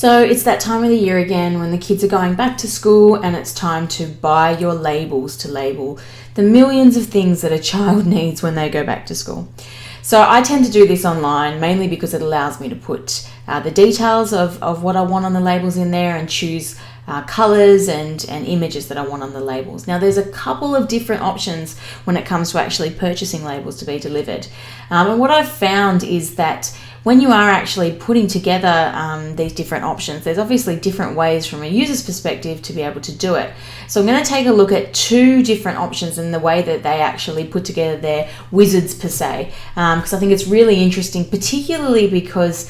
So it's that time of the year again when the kids are going back to school, and it's time to buy your labels to label the millions of things that a child needs when they go back to school. So I tend to do this online mainly because it allows me to put the details of what I want on the labels in there and choose colours and images that I want on the labels. Now there's a couple of different options when it comes to actually purchasing labels to be delivered. And what I've found is that when you are actually putting together these different options, there's obviously different ways from a user's perspective to be able to do it. So I'm going to take a look at two different options in the way that they actually put together their wizards per se, because I think it's really interesting, particularly because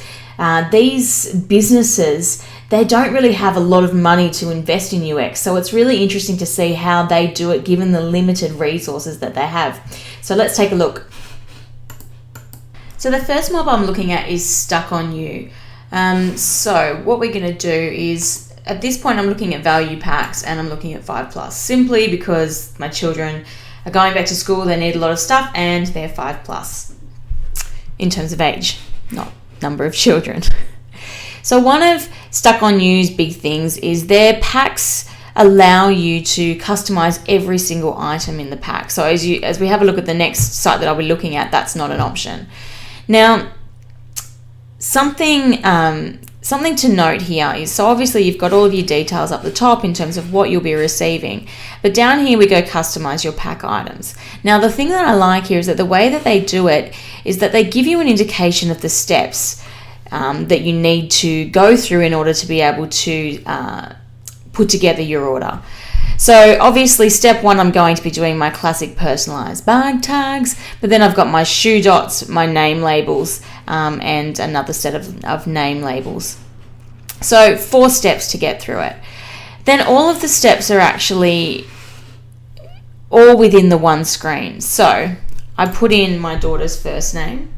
these businesses, they don't really have a lot of money to invest in UX. So it's really interesting to see how they do it given the limited resources that they have. So let's take a look. So the first mob I'm looking at is Stuck on You. So what we're going to do is, at this point I'm looking at value packs and I'm looking at 5+, simply because my children are going back to school, they need a lot of stuff, and they're 5+ in terms of age, not number of children. So one of Stuck on You's big things is their packs allow you to customize every single item in the pack. So as we have a look at the next site that I'll be looking at, that's not an option. Now, something to note here is, so obviously you've got all of your details up the top in terms of what you'll be receiving, but down here we go customize your pack items. Now the thing that I like here is that the way that they do it is that they give you an indication of the steps that you need to go through in order to be able to put together your order. So obviously step 1, I'm going to be doing my classic personalized bag tags, but then I've got my shoe dots, my name labels, and another set of name labels. So 4 steps to get through it. Then all of the steps are actually all within the one screen. So I put in my daughter's first name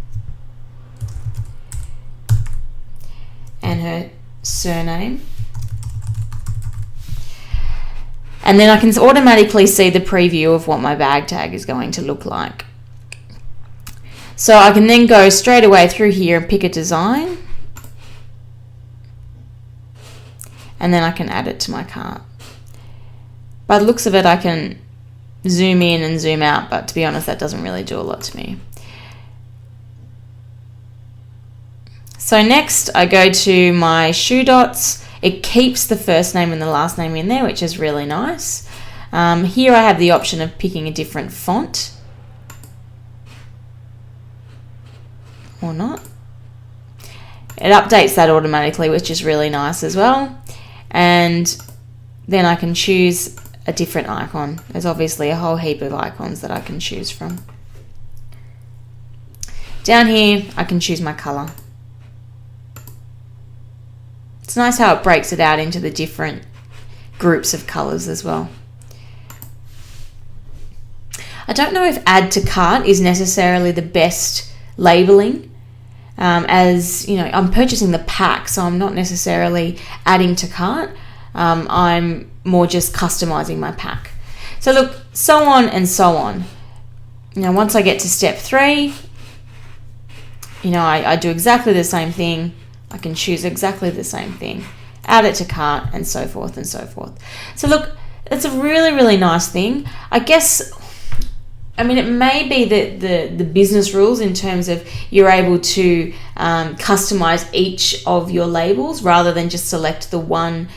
and her surname. And then I can automatically see the preview of what my bag tag is going to look like. So I can then go straight away through here and pick a design. And then I can add it to my cart. By the looks of it, I can zoom in and zoom out, but to be honest, that doesn't really do a lot to me. So next I go to my shoe dots. It keeps the first name and the last name in there, which is really nice. Here I have the option of picking a different font or not. It updates that automatically, which is really nice as well. And then I can choose a different icon. There's obviously a whole heap of icons that I can choose from. Down here I can choose my color. It's nice how it breaks it out into the different groups of colors as well. I don't know if add to cart is necessarily the best labeling, as you know, I'm purchasing the pack, so I'm not necessarily adding to cart. I'm more just customizing my pack. So look, so on and so on. Now once I get to step 3, you know, I do exactly the same thing. I can choose exactly the same thing, add it to cart, and so forth and so forth. So look, it's a really, really nice thing. I guess, I mean, it may be that the business rules in terms of you're able to customize each of your labels rather than just select the one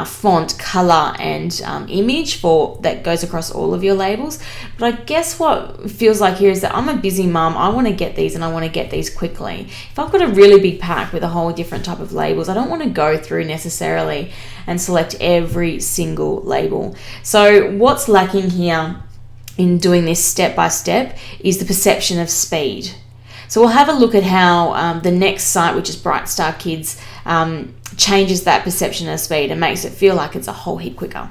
font, color, and image that goes across all of your labels. But I guess what feels like here is that I'm a busy mum. I want to get these and I want to get these quickly. If I've got a really big pack with a whole different type of labels, I don't want to go through necessarily and select every single label. So what's lacking here in doing this step by step is the perception of speed. So we'll have a look at how the next site, which is Bright Star Kids, changes that perception of speed and makes it feel like it's a whole heap quicker.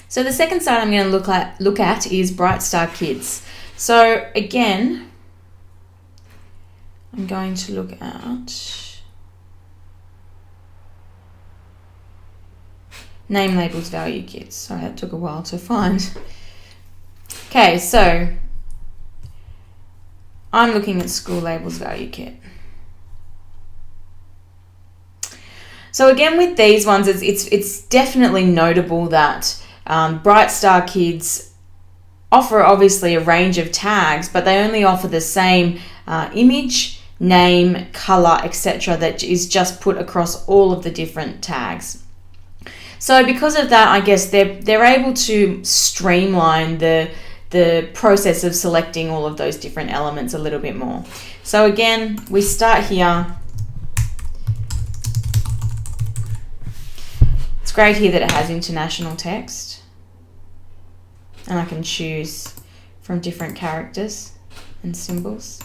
So the second site I'm going to look at is Bright Star Kids. So again, I'm going to look at name labels value kits. Sorry, that took a while to find. Okay, so I'm looking at school labels value kit. So again, with these ones, it's definitely notable that Bright Star Kids offer obviously a range of tags, but they only offer the same image, name, color, etc. that is just put across all of the different tags. So because of that, I guess they're able to streamline the process of selecting all of those different elements a little bit more. So again, we start here. It's great here that it has international text, and I can choose from different characters and symbols.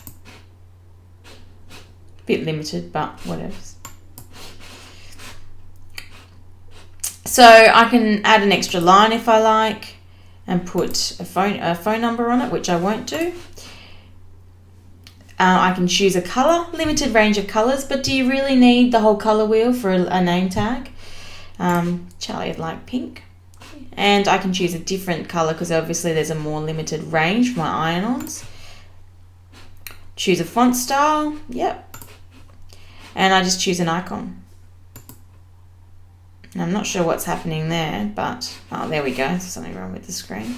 Bit limited, but whatever. So I can add an extra line if I like, and put a phone number on it, which I won't do. I can choose a color, limited range of colors, but do you really need the whole color wheel for a name tag? Charlie would like pink. And I can choose a different color because obviously there's a more limited range for my iron-ons. Choose a font style, yep. And I just choose an icon. And I'm not sure what's happening there, but oh, there we go. There's something wrong with the screen.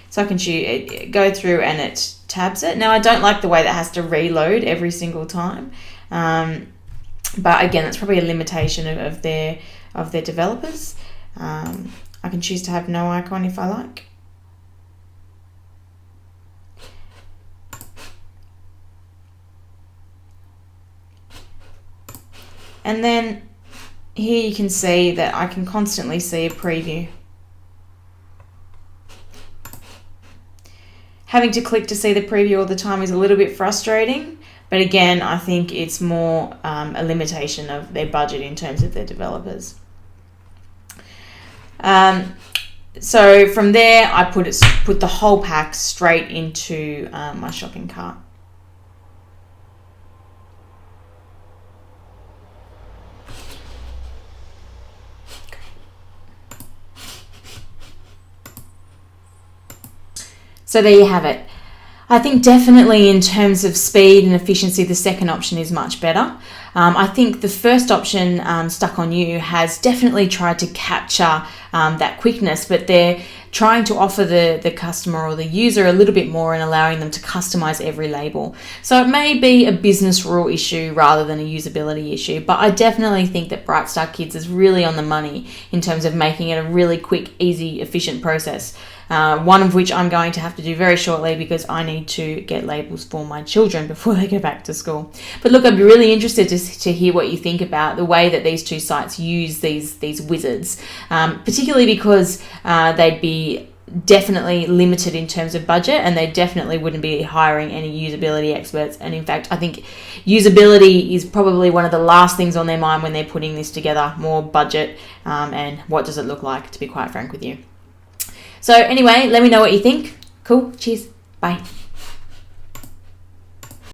So I can go through and it tabs it. Now I don't like the way that has to reload every single time, but again, that's probably a limitation of their developers. I can choose to have no icon if I like. And then here you can see that I can constantly see a preview. Having to click to see the preview all the time is a little bit frustrating, but again, I think it's more a limitation of their budget in terms of their developers. So from there, I put the whole pack straight into my shopping cart. So there you have it. I think definitely in terms of speed and efficiency, the second option is much better. I think the first option, Stuck On You, has definitely tried to capture that quickness, but they're trying to offer the customer or the user a little bit more and allowing them to customize every label. So it may be a business rule issue rather than a usability issue, but I definitely think that Bright Star Kids is really on the money in terms of making it a really quick, easy, efficient process. One of which I'm going to have to do very shortly because I need to get labels for my children before they go back to school. But look, I'd be really interested to hear what you think about the way that these two sites use these wizards, particularly because they'd be definitely limited in terms of budget, and they definitely wouldn't be hiring any usability experts. And in fact, I think usability is probably one of the last things on their mind when they're putting this together, more budget and what does it look like, to be quite frank with you. So anyway, let me know what you think. Cool. Cheers. Bye.